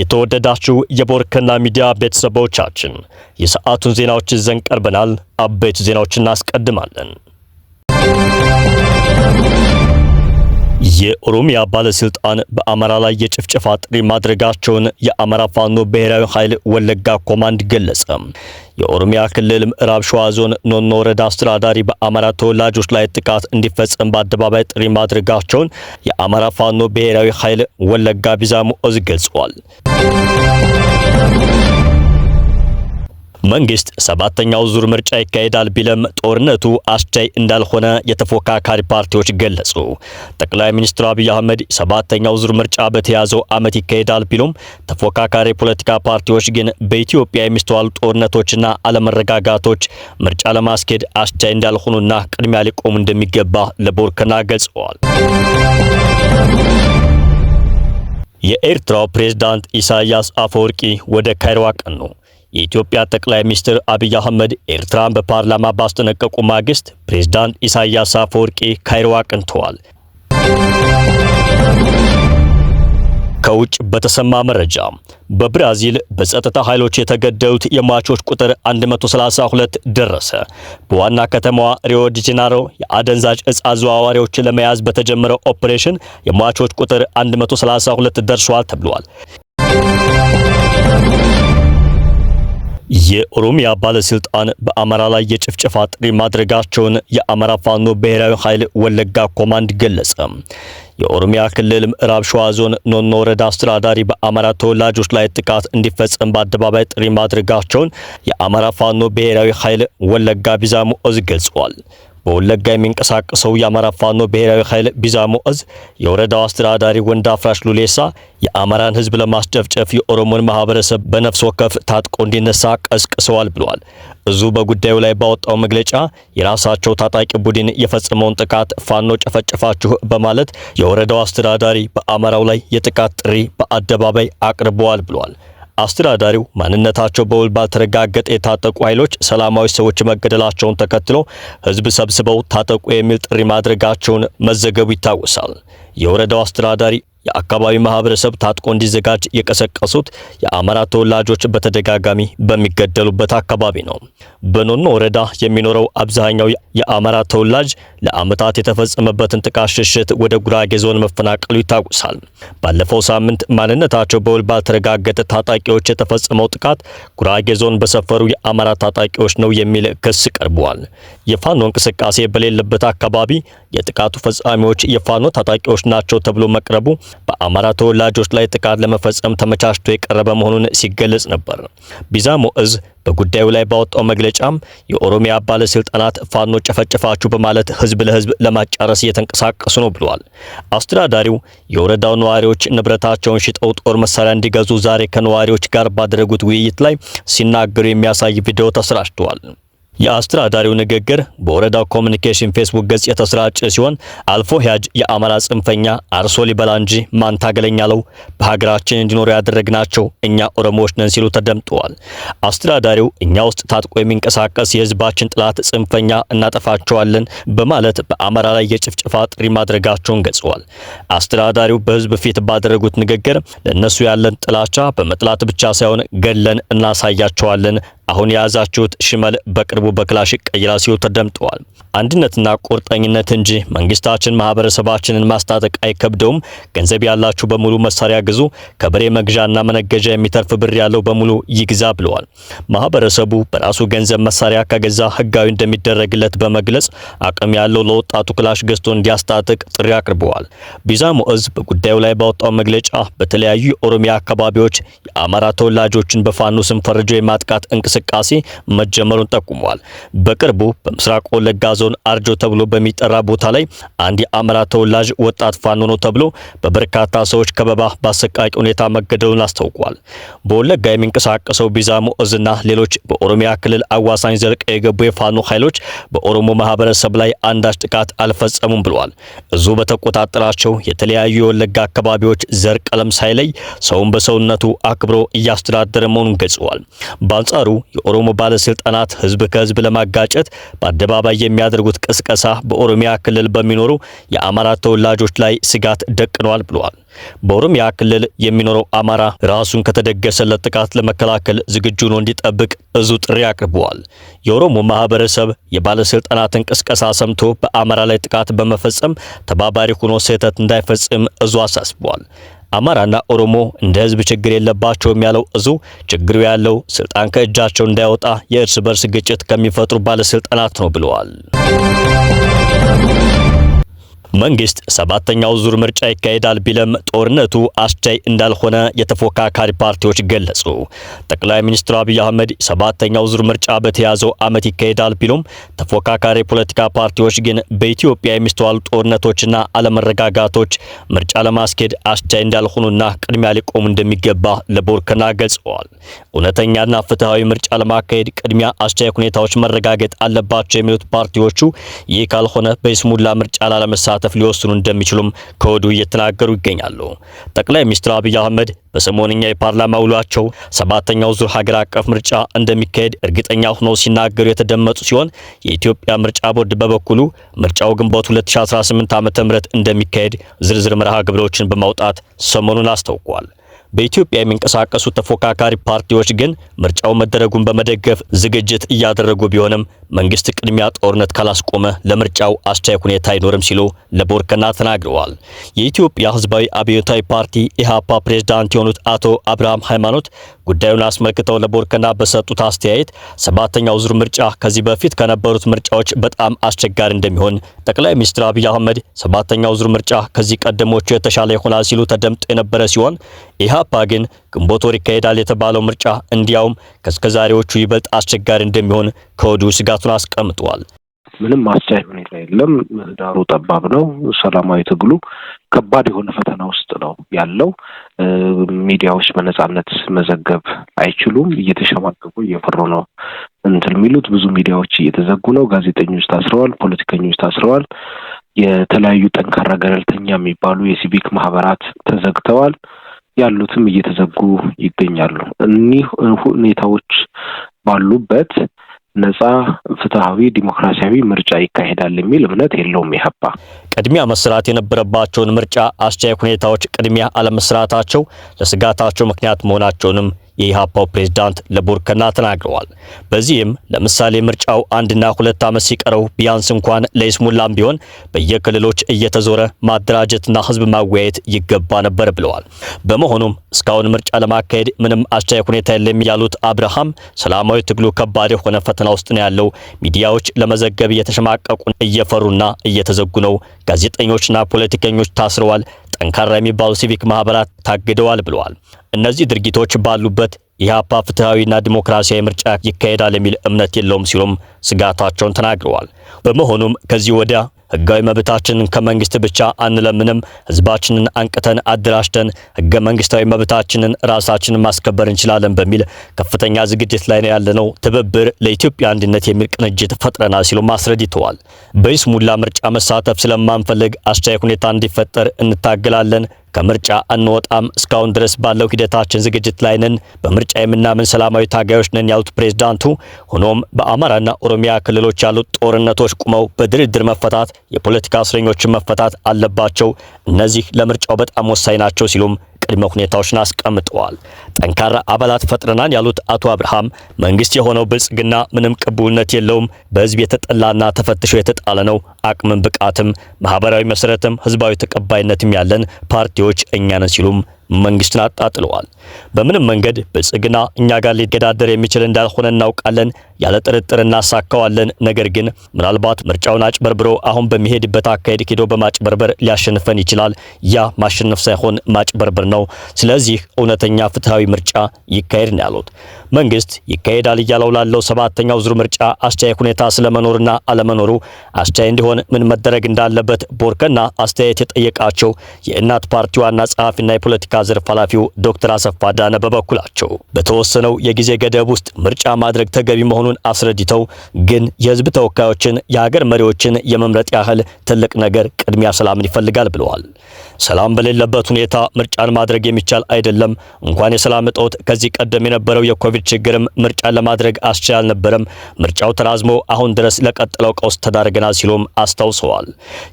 የተወደዳችሁ የቦርከና ሚዲያ ቤተሰቦቻችን የሰዓቱን ዜናዎች ይዘን ቀርበናል። አበይት ዜናዎችን እናስቀድማለን። የኦሮሚያ ባለስልጣን በአማራ ላይ የጭፍጨፋ ጥሪ ማድረጋቸውን የአማራ ፋኖ ብሔራዊ ኃይል ወለጋ ኮማንድ ገለጸ። የኦሮሚያ ክልል ምዕራብ ሸዋ ዞን ኖኖ ወረዳ አስተዳዳሪ በአማራ ተወላጆች ላይ ጥቃት እንዲፈጸም በአደባባይ ጥሪ ማድረጋቸውን የአማራ ፋኖ ብሔራዊ ኃይል ወለጋ ቢዛሞ ኦዝ ገልጿል። መንግስት ሰባተኛው ዙር ምርጫ ይካሄዳል ቢለም ጦርነቱ አስቻይ እንዳልሆነ የተፎካካሪ ፓርቲዎች ገለጹ። ጠቅላይ ሚኒስትር አብይ አህመድ ሰባተኛው ዙር ምርጫ በተያዘው ዓመት ይካሄዳል ቢሉም ተፎካካሪ ፖለቲካ ፓርቲዎች ግን በኢትዮጵያ የሚስተዋሉ ጦርነቶችና አለመረጋጋቶች ምርጫ ለማስኬድ አስቻይ እንዳልሆኑና ቅድሚያ ሊቆሙ እንደሚገባ ለቦርከና ገልጸዋል። የኤርትራው ፕሬዝዳንት ኢሳያስ አፈወርቂ ወደ ካይሮ አቀኑ። የኢትዮጵያ ጠቅላይ ሚኒስትር አብይ አህመድ ኤርትራን በፓርላማ ባስጠነቀቁ ማግስት ፕሬዝዳንት ኢሳያስ አፈወርቂ ካይሮ አቅንተዋል። ከውጭ በተሰማ መረጃ በብራዚል በጸጥታ ኃይሎች የተገደሉት የሟቾች ቁጥር 132 ደረሰ። በዋና ከተማዋ ሪዮ ዲ ጄኔሮ የአደንዛዥ እጽ አዘዋዋሪዎችን ለመያዝ በተጀመረው ኦፕሬሽን የሟቾች ቁጥር 132 ደርሷል ተብሏል። የኦሮሚያ ባለስልጣን በአማራ ላይ የጭፍጨፋ ጥሪ ማድረጋቸውን የአማራ ፋኖ ብሔራዊ ኃይል ወለጋ ኮማንድ ገለጸ። የኦሮሚያ ክልል ምዕራብ ሸዋ ዞን ኖኖ ወረዳ አስተዳዳሪ በአማራ ተወላጆች ላይ ጥቃት እንዲፈጸም በአደባባይ ጥሪ ማድረጋቸውን የአማራ ፋኖ ብሔራዊ ኃይል ወለጋ ቢዛሞ ኦዝ ገልጿል። በወለጋ የሚንቀሳቀሰው የአማራ ፋኖ ብሔራዊ ኃይል ቢዛሞ ኦዝ የወረዳው አስተዳዳሪ ወንዳ ፍራሽ ሉሌሳ የአማራን ሕዝብ ለማስጨፍጨፍ የኦሮሞን ማህበረሰብ በነፍስ ወከፍ ታጥቆ እንዲነሳ ቀስቅሰዋል ብሏል። እዙ በጉዳዩ ላይ ባወጣው መግለጫ የራሳቸው ታጣቂ ቡድን የፈጸመውን ጥቃት ፋኖ ጨፈጨፋችሁ በማለት የወረዳው አስተዳዳሪ በአማራው ላይ የጥቃት ጥሪ በአደባባይ አቅርበዋል ብሏል። አስተዳዳሪው ማንነታቸው በውል ባልተረጋገጠ የታጠቁ ኃይሎች ሰላማዊ ሰዎች መገደላቸውን ተከትሎ ህዝብ ሰብስበው ታጠቁ የሚል ጥሪ ማድረጋቸውን መዘገቡ ይታወሳል። የወረዳው አስተዳዳሪ የአካባቢ ማህበረሰብ ታጥቆ እንዲዘጋጅ የቀሰቀሱት የአማራ ተወላጆች በተደጋጋሚ በሚገደሉበት አካባቢ ነው። በኖኖ ወረዳ የሚኖረው አብዛኛው የአማራ ተወላጅ ለአመታት የተፈጸመበትን ጥቃት ሽሽት ወደ ጉራጌ ዞን መፈናቀሉ ይታወሳል። ባለፈው ሳምንት ማንነታቸው በውል ባልተረጋገጠ ታጣቂዎች የተፈጸመው ጥቃት ጉራጌ ዞን በሰፈሩ የአማራ ታጣቂዎች ነው የሚል ክስ ቀርቧል። የፋኖ እንቅስቃሴ በሌለበት አካባቢ የጥቃቱ ፈጻሚዎች የፋኖ ታጣቂዎች ናቸው ተብሎ መቅረቡ በአማራ ተወላጆች ላይ ጥቃት ለመፈጸም ተመቻችቶ የቀረበ መሆኑን ሲገለጽ ነበር። ቢዛሞ እዝ በጉዳዩ ላይ ባወጣው መግለጫም የኦሮሚያ ባለስልጣናት ፋኖ ጨፈጨፋችሁ በማለት ህዝብ ለህዝብ ለማጫረስ እየተንቀሳቀሱ ነው ብለዋል። አስተዳዳሪው የወረዳው ነዋሪዎች ንብረታቸውን ሽጠው ጦር መሳሪያ እንዲገዙ ዛሬ ከነዋሪዎች ጋር ባደረጉት ውይይት ላይ ሲናገሩ የሚያሳይ ቪዲዮ ተሰራጭቷል። የአስተዳዳሪው ንግግር በወረዳው ኮሙኒኬሽን ፌስቡክ ገጽ የተሰራጨ ሲሆን አልፎ ሂያጅ የአማራ ጽንፈኛ አርሶ ሊበላ እንጂ ማን ታገለኛለው በሀገራችን እንዲኖሩ ያደረግናቸው እኛ ኦሮሞዎች ነን ሲሉ ተደምጠዋል። አስተዳዳሪው እኛ ውስጥ ታጥቆ የሚንቀሳቀስ የህዝባችን ጥላት ጽንፈኛ እናጠፋቸዋለን በማለት በአማራ ላይ የጭፍጨፋ ጥሪ ማድረጋቸውን ገልጸዋል። አስተዳዳሪው በህዝብ ፊት ባደረጉት ንግግር ለነሱ ያለን ጥላቻ በመጥላት ብቻ ሳይሆን ገለን እናሳያቸዋለን አሁን የያዛችሁት ሽመል በቅርቡ በክላሽ ይቀየራል ሲሉ ተደምጠዋል። አንድነትና ቁርጠኝነት እንጂ መንግስታችን ማህበረሰባችንን ማስታጠቅ አይከብደውም። ገንዘብ ያላችሁ በሙሉ መሳሪያ ግዙ፣ ከበሬ መግዣና መነገጃ የሚተርፍ ብር ያለው በሙሉ ይግዛ ብለዋል። ማህበረሰቡ በራሱ ገንዘብ መሳሪያ ከገዛ ህጋዊ እንደሚደረግለት በመግለጽ አቅም ያለው ለወጣቱ ክላሽ ገዝቶ እንዲያስታጥቅ ጥሪ አቅርበዋል። ቢዛሞ እዝ በጉዳዩ ላይ ባወጣው መግለጫ በተለያዩ የኦሮሚያ አካባቢዎች የአማራ ተወላጆችን በፋኖ ስም ፈርጆ የማጥቃት እንቅስቃሴ መጀመሩን ጠቁመዋል። በቅርቡ በምስራቅ ወለጋ ዞን አርጆ ተብሎ በሚጠራ ቦታ ላይ አንድ የአማራ ተወላጅ ወጣት ፋኖ ነው ተብሎ በበርካታ ሰዎች ከበባ በአሰቃቂ ሁኔታ መገደሉን አስታውቋል። በወለጋ የሚንቀሳቀሰው ቢዛሞ እዝና ሌሎች በኦሮሚያ ክልል አዋሳኝ ዘልቀው የገቡ የፋኖ ኃይሎች በኦሮሞ ማህበረሰብ ላይ አንዳች ጥቃት አልፈጸሙም ብለዋል። እዙ በተቆጣጠራቸው የተለያዩ የወለጋ አካባቢዎች ዘር ቀለም ሳይለይ ሰውን በሰውነቱ አክብሮ እያስተዳደረ መሆኑን ገልጸዋል። በአንጻሩ የኦሮሞ ባለስልጣናት ህዝብ ከህዝብ ለማጋጨት በአደባባይ የሚያደርጉት ቅስቀሳ በኦሮሚያ ክልል በሚኖሩ የአማራ ተወላጆች ላይ ስጋት ደቅኗል ብለዋል። በኦሮሚያ ክልል የሚኖረው አማራ ራሱን ከተደገሰለት ጥቃት ለመከላከል ዝግጁ ሆኖ እንዲጠብቅ እዙ ጥሪ አቅርበዋል። የኦሮሞ ማህበረሰብ የባለስልጣናትን ቅስቀሳ ሰምቶ በአማራ ላይ ጥቃት በመፈጸም ተባባሪ ሆኖ ስህተት እንዳይፈጽም እዙ አሳስበዋል። አማራና ኦሮሞ እንደ ህዝብ ችግር የለባቸውም ያለው እዙ ችግሩ ያለው ስልጣን ከእጃቸው እንዳይወጣ የእርስ በርስ ግጭት ከሚፈጥሩ ባለስልጣናት ነው ብለዋል። መንግስት ሰባተኛው ዙር ምርጫ ይካሄዳል ቢለም ጦርነቱ አስቻይ እንዳልሆነ የተፎካካሪ ፓርቲዎች ገለጹ። ጠቅላይ ሚኒስትር አብይ አህመድ ሰባተኛው ዙር ምርጫ በተያዘው ዓመት ይካሄዳል ቢሉም ተፎካካሪ ፖለቲካ ፓርቲዎች ግን በኢትዮጵያ የሚስተዋሉ ጦርነቶችና አለመረጋጋቶች ምርጫ ለማስኬድ አስቻይ እንዳልሆኑና ቅድሚያ ሊቆሙ እንደሚገባ ለቦርከና ገልጸዋል። እውነተኛና ፍትሃዊ ምርጫ ለማካሄድ ቅድሚያ አስቻይ ሁኔታዎች መረጋገጥ አለባቸው የሚሉት ፓርቲዎቹ ይህ ካልሆነ በይስሙላ ምርጫ ላለመሳተፍ ሊወስኑ እንደሚችሉም ከወዲሁ እየተናገሩ ይገኛሉ። ጠቅላይ ሚኒስትር አብይ አህመድ በሰሞንኛ የፓርላማ ውሏቸው ሰባተኛው ዙር ሀገር አቀፍ ምርጫ እንደሚካሄድ እርግጠኛ ሆነው ሲናገሩ የተደመጡ ሲሆን የኢትዮጵያ ምርጫ ቦርድ በበኩሉ ምርጫው ግንቦት 2018 ዓ.ም እንደሚካሄድ ዝርዝር መርሃ ግብሮችን በማውጣት ሰሞኑን አስታውቋል። በኢትዮጵያ የሚንቀሳቀሱ ተፎካካሪ ፓርቲዎች ግን ምርጫው መደረጉን በመደገፍ ዝግጅት እያደረጉ ቢሆንም መንግስት ቅድሚያ ጦርነት ካላስቆመ ለምርጫው አስቻይ ሁኔታ አይኖርም ሲሉ ለቦርከና ተናግረዋል። የኢትዮጵያ ህዝባዊ አብዮታዊ ፓርቲ ኢሃፓ ፕሬዝዳንት የሆኑት አቶ አብርሃም ሃይማኖት ጉዳዩን አስመልክተው ለቦርከና በሰጡት አስተያየት ሰባተኛው ዙር ምርጫ ከዚህ በፊት ከነበሩት ምርጫዎች በጣም አስቸጋሪ እንደሚሆን፣ ጠቅላይ ሚኒስትር አብይ አህመድ ሰባተኛው ዙር ምርጫ ከዚህ ቀደሞቹ የተሻለ ይሆናል ሲሉ ተደምጦ የነበረ ሲሆን ኢሃፓ ግን ግንቦት ወር ይካሄዳል የተባለው ምርጫ እንዲያውም ከስከዛሬዎቹ ይበልጥ አስቸጋሪ እንደሚሆን ከወዲሁ ስጋቱን አስቀምጧል። ምንም አስቻይ ሁኔታ የለም። ምህዳሩ ጠባብ ነው። ሰላማዊ ትግሉ ከባድ የሆነ ፈተና ውስጥ ነው ያለው። ሚዲያዎች በነጻነት መዘገብ አይችሉም። እየተሸማቀቁ እየፈሩ ነው የሚሉት። ብዙ ሚዲያዎች እየተዘጉ ነው። ጋዜጠኞች ታስረዋል። ፖለቲከኞች ታስረዋል። የተለያዩ ጠንካራ ገለልተኛ የሚባሉ የሲቪክ ማህበራት ተዘግተዋል። ያሉትም እየተዘጉ ይገኛሉ። እኒህ ሁኔታዎች ባሉበት ነጻ፣ ፍትሃዊ፣ ዲሞክራሲያዊ ምርጫ ይካሄዳል የሚል እምነት የለውም ኢሃፓ። ቅድሚያ መስራት የነበረባቸውን ምርጫ አስቻይ ሁኔታዎች ቅድሚያ አለመስራታቸው ለስጋታቸው ምክንያት መሆናቸውንም የኢሃፓው ፕሬዝዳንት ለቦርከና ተናግረዋል። በዚህም ለምሳሌ ምርጫው 1 እና 2 ዓመት ሲቀረው ቢያንስ እንኳን ለይስሙላም ቢሆን በየክልሎች እየተዞረ ማደራጀትና ህዝብ ማወያየት ይገባ ነበር ብለዋል። በመሆኑም እስካሁን ምርጫ ለማካሄድ ምንም አስቻይ ሁኔታ የለም ያሉት አብርሃም ሰላማዊ ትግሉ ከባድ የሆነ ፈተና ውስጥ ነው ያለው። ሚዲያዎች ለመዘገብ እየተሸማቀቁ እየፈሩና እየተዘጉ ነው። ጋዜጠኞችና ፖለቲከኞች ታስረዋል። ጠንካራ የሚባሉ ሲቪክ ማህበራት ታግደዋል ብለዋል። እነዚህ ድርጊቶች ባሉበት ኢሃፓ ፍትሃዊና ዲሞክራሲያዊ ምርጫ ይካሄዳል የሚል እምነት የለውም ሲሉም ስጋታቸውን ተናግረዋል። በመሆኑም ከዚህ ወዲያ ህጋዊ መብታችንን ከመንግስት ብቻ አንለምንም፣ ህዝባችንን አንቅተን አደራጅተን ህገ መንግስታዊ መብታችንን ራሳችንን ማስከበር እንችላለን በሚል ከፍተኛ ዝግጅት ላይ ነው ያለነው። ትብብር ለኢትዮጵያ አንድነት የሚል ቅንጅት ፈጥረናል ሲሉ አስረድተዋል። በይስሙላ ምርጫ መሳተፍ ስለማንፈልግ አስቻይ ሁኔታ እንዲፈጠር እንታገላለን። ከምርጫ አንወጣም። እስካሁን ድረስ ባለው ሂደታችን ዝግጅት ላይ ነን። በምርጫ የምናምን ሰላማዊ ታጋዮች ነን ያሉት ፕሬዝዳንቱ፣ ሆኖም በአማራና ኦሮሚያ ክልሎች ያሉት ጦርነቶች ቁመው በድርድር መፈታት፣ የፖለቲካ እስረኞችን መፈታት አለባቸው። እነዚህ ለምርጫው በጣም ወሳኝ ናቸው ሲሉም ቅድመ ሁኔታዎችን አስቀምጠዋል። ጠንካራ አባላት ፈጥረናል ያሉት አቶ አብርሃም መንግስት የሆነው ብልጽግና ምንም ቅቡልነት የለውም፣ በህዝብ የተጠላና ተፈትሾ የተጣለ ነው። አቅምም ብቃትም ማህበራዊ መሰረትም ህዝባዊ ተቀባይነትም ያለን ፓርቲዎች እኛ ነን ሲሉም መንግስትን አጣጥለዋል። በምንም መንገድ ብልጽግና እኛ ጋር ሊገዳደር የሚችል እንዳልሆነ እናውቃለን። ያለ ጥርጥር እናሳካዋለን። ነገር ግን ምናልባት ምርጫውን አጭበርብሮ አሁን በሚሄድበት አካሄድ ሄዶ በማጭበርበር ሊያሸንፈን ይችላል። ያ ማሸነፍ ሳይሆን ማጭበርበር ነው። ስለዚህ እውነተኛ ፍትሃዊ ምርጫ ይካሄድ ነው ያሉት። መንግስት ይካሄዳል እያለው ላለው ሰባተኛው ዙር ምርጫ አስቻይ ሁኔታ ስለመኖርና አለመኖሩ አስቻይ እንዲሆን ምን መደረግ እንዳለበት ቦርከና አስተያየት የጠየቃቸው የእናት ፓርቲ ዋና ጸሐፊና የፖለቲካ ዘርፍ ኃላፊው ዶክተር አሰፋ ዳነ በበኩላቸው በተወሰነው የጊዜ ገደብ ውስጥ ምርጫ ማድረግ ተገቢ መሆኑን አስረድተው ግን የህዝብ ተወካዮችን የሀገር መሪዎችን የመምረጥ ያህል ትልቅ ነገር ቅድሚያ ሰላምን ይፈልጋል ብለዋል። ሰላም በሌለበት ሁኔታ ምርጫን ማድረግ የሚቻል አይደለም። እንኳን የሰላም እጦት ከዚህ ቀደም የነበረው የኮቪድ ችግርም ምርጫን ለማድረግ አስቻል አልነበረም። ምርጫው ተራዝሞ አሁን ድረስ ለቀጥለው ቀውስ ተዳርገናል ሲሉም አስታውሰዋል።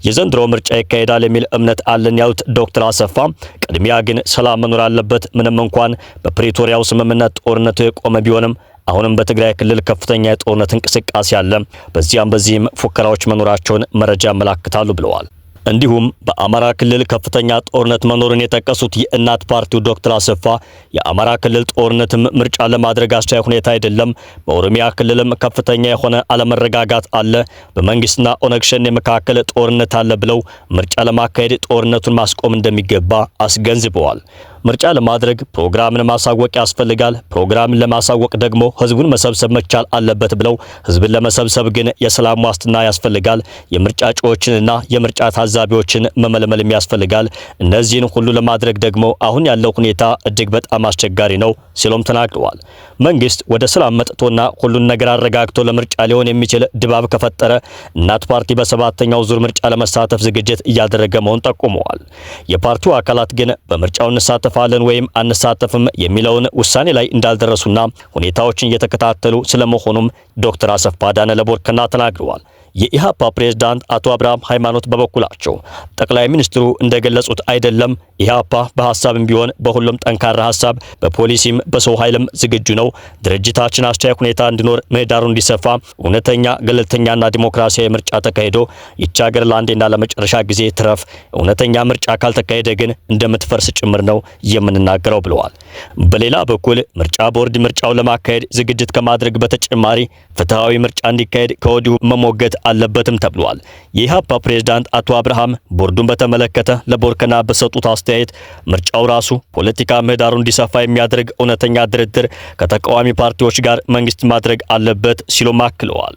የዘንድሮ ምርጫ ይካሄዳል የሚል እምነት አለን ያሉት ዶክተር አሰፋ ቅድሚያ ግን ሰላም መኖር አለበት። ምንም እንኳን በፕሪቶሪያው ስምምነት ጦርነቱ የቆመ ቢሆንም አሁንም በትግራይ ክልል ከፍተኛ የጦርነት እንቅስቃሴ አለ። በዚህም ፉከራዎች መኖራቸውን መረጃ ያመላክታሉ ብለዋል። እንዲሁም በአማራ ክልል ከፍተኛ ጦርነት መኖሩን የጠቀሱት የእናት ፓርቲው ዶክተር አሰፋ የአማራ ክልል ጦርነትም ምርጫ ለማድረግ አስቻይ ሁኔታ አይደለም፣ በኦሮሚያ ክልልም ከፍተኛ የሆነ አለመረጋጋት አለ፣ በመንግስትና ኦነግ ሸኔ መካከል ጦርነት አለ ብለው ምርጫ ለማካሄድ ጦርነቱን ማስቆም እንደሚገባ አስገንዝበዋል። ምርጫ ለማድረግ ፕሮግራምን ማሳወቅ ያስፈልጋል። ፕሮግራምን ለማሳወቅ ደግሞ ህዝቡን መሰብሰብ መቻል አለበት ብለው ህዝብን ለመሰብሰብ ግን የሰላም ዋስትና ያስፈልጋል። የምርጫ እጩዎችንና የምርጫ ታዛቢዎችን መመልመል ያስፈልጋል። እነዚህን ሁሉ ለማድረግ ደግሞ አሁን ያለው ሁኔታ እጅግ በጣም አስቸጋሪ ነው ሲሉም ተናግረዋል። መንግስት ወደ ሰላም መጥቶና ሁሉን ነገር አረጋግቶ ለምርጫ ሊሆን የሚችል ድባብ ከፈጠረ እናት ፓርቲ በሰባተኛው ዙር ምርጫ ለመሳተፍ ዝግጅት እያደረገ መሆኑን ጠቁመዋል። የፓርቲው አካላት ግን በምርጫው እንሳተፋለን ወይም አንሳተፍም የሚለውን ውሳኔ ላይ እንዳልደረሱና ሁኔታዎችን እየተከታተሉ ስለመሆኑም ዶክተር አሰፋ ዳነ ለቦርከና ተናግረዋል። የኢሃፓ ፕሬዝዳንት አቶ አብርሃም ሃይማኖት በበኩላቸው ጠቅላይ ሚኒስትሩ እንደገለጹት አይደለም፣ ኢሃፓ በሐሳብም ቢሆን በሁሉም ጠንካራ ሐሳብ በፖሊሲም በሰው ኃይልም ዝግጁ ነው። ድርጅታችን አስቻይ ሁኔታ እንዲኖር ምህዳሩ እንዲሰፋ እውነተኛ ገለልተኛና ዲሞክራሲያዊ ምርጫ ተካሂዶ ይህች ሀገር ለአንዴና ለመጨረሻ ጊዜ ትረፍ። እውነተኛ ምርጫ ካልተካሄደ ግን እንደምትፈርስ ጭምር ነው የምንናገረው ብለዋል። በሌላ በኩል ምርጫ ቦርድ ምርጫው ለማካሄድ ዝግጅት ከማድረግ በተጨማሪ ፍትሃዊ ምርጫ እንዲካሄድ ከወዲሁ መሞገት አለበትም ተብሏል። የኢሃፓ ፕሬዝዳንት አቶ አብርሃም ቦርዱን በተመለከተ ለቦርከና በሰጡት አስተያየት ምርጫው ራሱ ፖለቲካ ምህዳሩ እንዲሰፋ የሚያደርግ እውነተኛ ድርድር ከተቃዋሚ ፓርቲዎች ጋር መንግስት ማድረግ አለበት ሲሉ አክለዋል።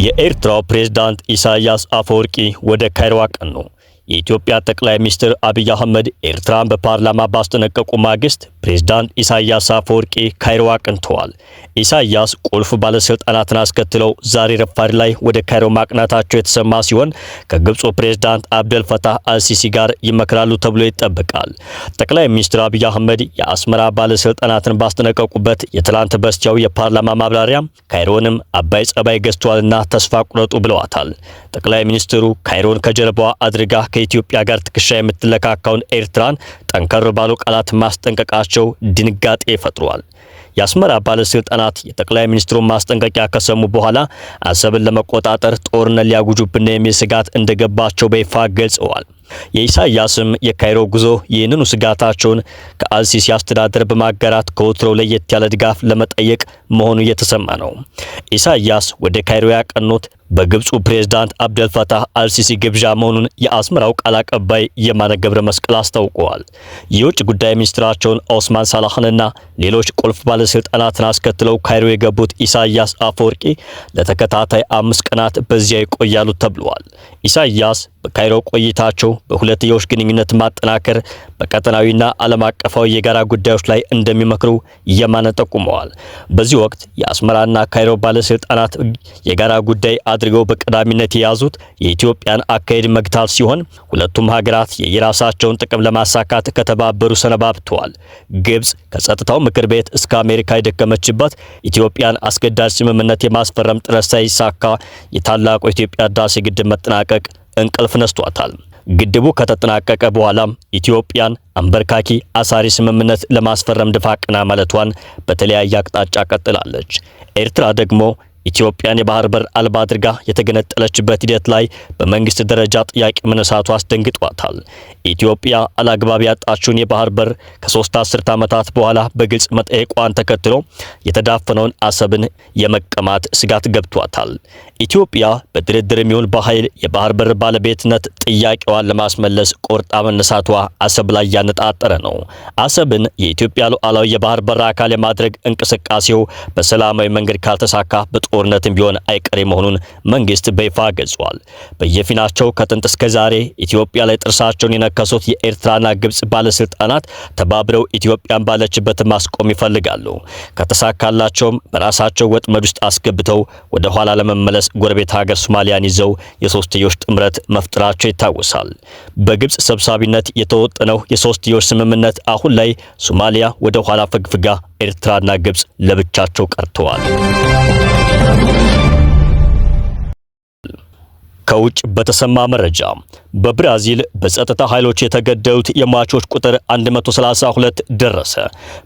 የኤርትራው ፕሬዝዳንት ኢሳያስ አፈወርቂ ወደ ካይሮ አቀኑ። የኢትዮጵያ ጠቅላይ ሚኒስትር አብይ አህመድ ኤርትራን በፓርላማ ባስጠነቀቁ ማግስት ፕሬዝዳንት ኢሳያስ አፈወርቂ ካይሮ አቅንተዋል። ኢሳያስ ቁልፍ ባለስልጣናትን አስከትለው ዛሬ ረፋድ ላይ ወደ ካይሮ ማቅናታቸው የተሰማ ሲሆን ከግብፁ ፕሬዝዳንት አብደል ፈታህ አልሲሲ ጋር ይመክራሉ ተብሎ ይጠበቃል። ጠቅላይ ሚኒስትር አብይ አህመድ የአስመራ ባለስልጣናትን ባስጠነቀቁበት የትላንት በስቲያው የፓርላማ ማብራሪያ ካይሮንም አባይ ጸባይ ገዝቷልና ተስፋ ቁረጡ ብለዋታል። ጠቅላይ ሚኒስትሩ ካይሮን ከጀርባዋ አድርጋ ከኢትዮጵያ ጋር ትከሻ የምትለካካውን ኤርትራን ጠንከር ባሉ ቃላት ማስጠንቀቃቸው ድንጋጤ ፈጥሯል። የአስመራ ባለስልጣናት የጠቅላይ ሚኒስትሩን ማስጠንቀቂያ ከሰሙ በኋላ አሰብን ለመቆጣጠር ጦርነት ሊያጉጁብን የሚል ስጋት እንደገባቸው በይፋ ገልጸዋል። የኢሳያስም የካይሮ ጉዞ ይህንኑ ስጋታቸውን ከአልሲሲ አስተዳደር በማጋራት ከወትሮው ለየት ያለ ድጋፍ ለመጠየቅ መሆኑ እየተሰማ ነው። ኢሳያስ ወደ ካይሮ ያቀኑት በግብፁ ፕሬዝዳንት አብደል ፈታህ አልሲሲ ግብዣ መሆኑን የአስመራው ቃል አቀባይ የማነ ገብረ መስቀል አስታውቀዋል። የውጭ ጉዳይ ሚኒስትራቸውን ኦስማን ሳላህንና ሌሎች ቁልፍ ባለስልጣናትን አስከትለው ካይሮ የገቡት ኢሳያስ አፈወርቂ ለተከታታይ 5 ቀናት በዚያ ይቆያሉ ተብሏል። ኢሳያስ በካይሮ ቆይታቸው በሁለትዮሽ ግንኙነት ማጠናከር፣ በቀጠናዊና ዓለም አቀፋዊ የጋራ ጉዳዮች ላይ እንደሚመክሩ የማነ ጠቁመዋል። በዚህ ወቅት የአስመራና ካይሮ ባለስልጣናት የጋራ ጉዳይ አድርገው በቀዳሚነት የያዙት የኢትዮጵያን አካሄድ መግታት ሲሆን ሁለቱም ሀገራት የየራሳቸውን ጥቅም ለማሳካት ከተባበሩ ሰነባብተዋል። ግብጽ ከጸጥታው ምክር ቤት እስከ አሜሪካ የደከመችበት ኢትዮጵያን አስገዳጅ ስምምነት የማስፈረም ጥረት ሳይሳካ የታላቁ የኢትዮጵያ ህዳሴ ግድብ መጠናቀቅ እንቅልፍ ነስቷታል። ግድቡ ከተጠናቀቀ በኋላም ኢትዮጵያን አንበርካኪ አሳሪ ስምምነት ለማስፈረም ድፋ ቀና ማለቷን በተለያየ አቅጣጫ ቀጥላለች። ኤርትራ ደግሞ ኢትዮጵያን የባህር በር አልባ አድርጋ የተገነጠለችበት ሂደት ላይ በመንግስት ደረጃ ጥያቄ መነሳቱ አስደንግጧታል። ኢትዮጵያ አላግባብ ያጣችውን የባህር በር ከ3 አስርት ዓመታት በኋላ በግልጽ መጠየቋን ተከትሎ የተዳፈነውን አሰብን የመቀማት ስጋት ገብቷታል። ኢትዮጵያ በድርድር የሚሆን በኃይል የባህር በር ባለቤትነት ጥያቄዋን ለማስመለስ ቆርጣ መነሳቷ አሰብ ላይ ያነጣጠረ ነው። አሰብን የኢትዮጵያ ሉዓላዊ የባህር በር አካል የማድረግ እንቅስቃሴው በሰላማዊ መንገድ ካልተሳካ ጦርነትም ቢሆን አይቀሬ መሆኑን መንግስት በይፋ ገልጿል። በየፊናቸው ከጥንት እስከ ዛሬ ኢትዮጵያ ላይ ጥርሳቸውን የነከሱት የኤርትራና ግብጽ ባለስልጣናት ተባብረው ኢትዮጵያን ባለችበት ማስቆም ይፈልጋሉ። ከተሳካላቸውም በራሳቸው ወጥመድ ውስጥ አስገብተው ወደ ኋላ ለመመለስ ጎረቤት ሀገር ሶማሊያን ይዘው የሶስትዮሽ ጥምረት መፍጠራቸው ይታወሳል። በግብጽ ሰብሳቢነት የተወጠነው የሶስትዮሽ ስምምነት አሁን ላይ ሶማሊያ ወደ ኋላ ፈግፍጋ ኤርትራና ግብጽ ለብቻቸው ቀርተዋል። ከውጭ በተሰማ መረጃ በብራዚል በጸጥታ ኃይሎች የተገደሉት የሟቾች ቁጥር 132 ደረሰ።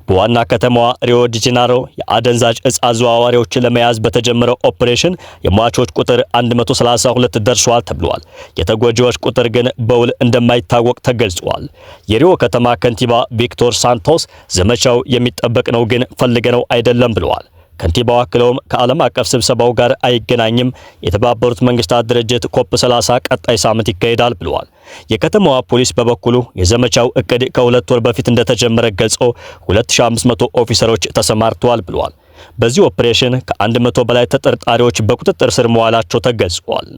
በዋና ከተማዋ ሪዮ ዲ ጄኔሮ የአደንዛዥ እጽ አዘዋዋሪዎችን ለመያዝ በተጀመረው ኦፕሬሽን የሟቾች ቁጥር 132 ደርሷል ተብሏል። የተጎጂዎች ቁጥር ግን በውል እንደማይታወቅ ተገልጿል። የሪዮ ከተማ ከንቲባ ቪክቶር ሳንቶስ ዘመቻው የሚጠበቅ ነው ግን ፈልገነው አይደለም ብለዋል። ከንቲባው አክለውም ከዓለም አቀፍ ስብሰባው ጋር አይገናኝም፣ የተባበሩት መንግስታት ድርጅት ኮፕ 30 ቀጣይ ሳምንት ይካሄዳል ብለዋል። የከተማዋ ፖሊስ በበኩሉ የዘመቻው እቅድ ከ2 ወር በፊት እንደተጀመረ ገልጾ 2500 ኦፊሰሮች ተሰማርተዋል ብለዋል። በዚህ ኦፕሬሽን ከ100 በላይ ተጠርጣሪዎች በቁጥጥር ስር መዋላቸው ተገልጿል።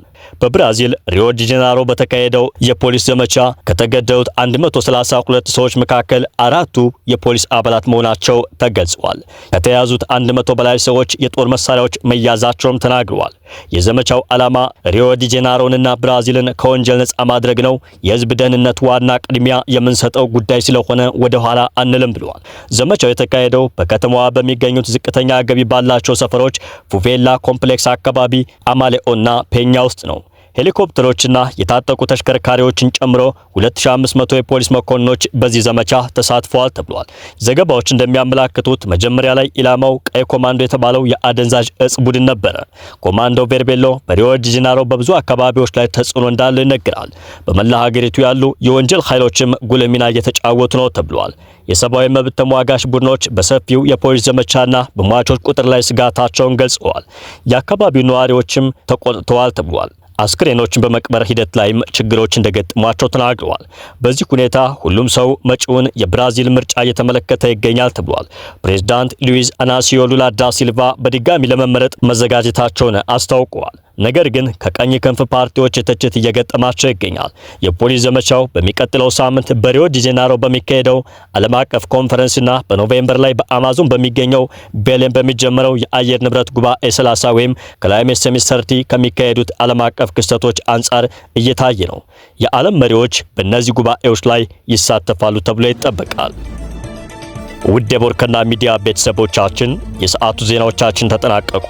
በብራዚል ሪዮ ዲ ጄኔሮ በተካሄደው የፖሊስ ዘመቻ ከተገደሉት 132 ሰዎች መካከል 4ቱ የፖሊስ አባላት መሆናቸው ተገልጿል። ከተያዙት 100 በላይ ሰዎች የጦር መሳሪያዎች መያዛቸውም ተናግረዋል። የዘመቻው ዓላማ ሪዮ ዲ ጄኔሮንና ብራዚልን ከወንጀል ነጻ ማድረግ ነው። የህዝብ ደህንነት ዋና ቅድሚያ የምንሰጠው ጉዳይ ስለሆነ ወደ ኋላ አንልም ብለዋል። ዘመቻው የተካሄደው በከተማዋ በሚገኙት ዝቅተኛ ገቢ ባላቸው ሰፈሮች ፉፌላ ኮምፕሌክስ አካባቢ፣ አማሌኦና ፔኛ ውስጥ ነው። ሄሊኮፕተሮችና የታጠቁ ተሽከርካሪዎችን ጨምሮ 2500 የፖሊስ መኮንኖች በዚህ ዘመቻ ተሳትፈዋል ተብሏል። ዘገባዎች እንደሚያመላክቱት መጀመሪያ ላይ ኢላማው ቀይ ኮማንዶ የተባለው የአደንዛዥ እጽ ቡድን ነበረ። ኮማንዶ ቬርቤሎ በሪዮ ዲ ጄኔሮ በብዙ አካባቢዎች ላይ ተጽዕኖ እንዳለው ይነገራል። በመላ ሀገሪቱ ያሉ የወንጀል ኃይሎችም ጉልህ ሚና እየተጫወቱ ነው ተብሏል። የሰብአዊ መብት ተሟጋች ቡድኖች በሰፊው የፖሊስ ዘመቻና በሟቾች ቁጥር ላይ ስጋታቸውን ገልጸዋል። የአካባቢው ነዋሪዎችም ተቆጥተዋል ተብሏል። አስክሬኖችን በመቅበር ሂደት ላይም ችግሮች እንደገጠሟቸው ተናግረዋል። በዚህ ሁኔታ ሁሉም ሰው መጪውን የብራዚል ምርጫ እየተመለከተ ይገኛል ተብሏል። ፕሬዝዳንት ሉዊዝ አናሲዮ ሉላ ዳ ሲልቫ በድጋሚ ለመመረጥ መዘጋጀታቸውን አስታውቀዋል። ነገር ግን ከቀኝ ክንፍ ፓርቲዎች ትችት እየገጠማቸው ይገኛል። የፖሊስ ዘመቻው በሚቀጥለው ሳምንት በሪዮ ዲ ጄኔሮ በሚካሄደው ዓለም አቀፍ ኮንፈረንስና በኖቬምበር ላይ በአማዞን በሚገኘው ቤሌም በሚጀመረው የአየር ንብረት ጉባኤ 30 ወይም ክላይሜት ሰሚት 30 ከሚካሄዱት ዓለም አቀፍ ክስተቶች አንጻር እየታየ ነው። የዓለም መሪዎች በእነዚህ ጉባኤዎች ላይ ይሳተፋሉ ተብሎ ይጠበቃል። ውድ የቦርከና ሚዲያ ቤተሰቦቻችን የሰዓቱ ዜናዎቻችን ተጠናቀቁ።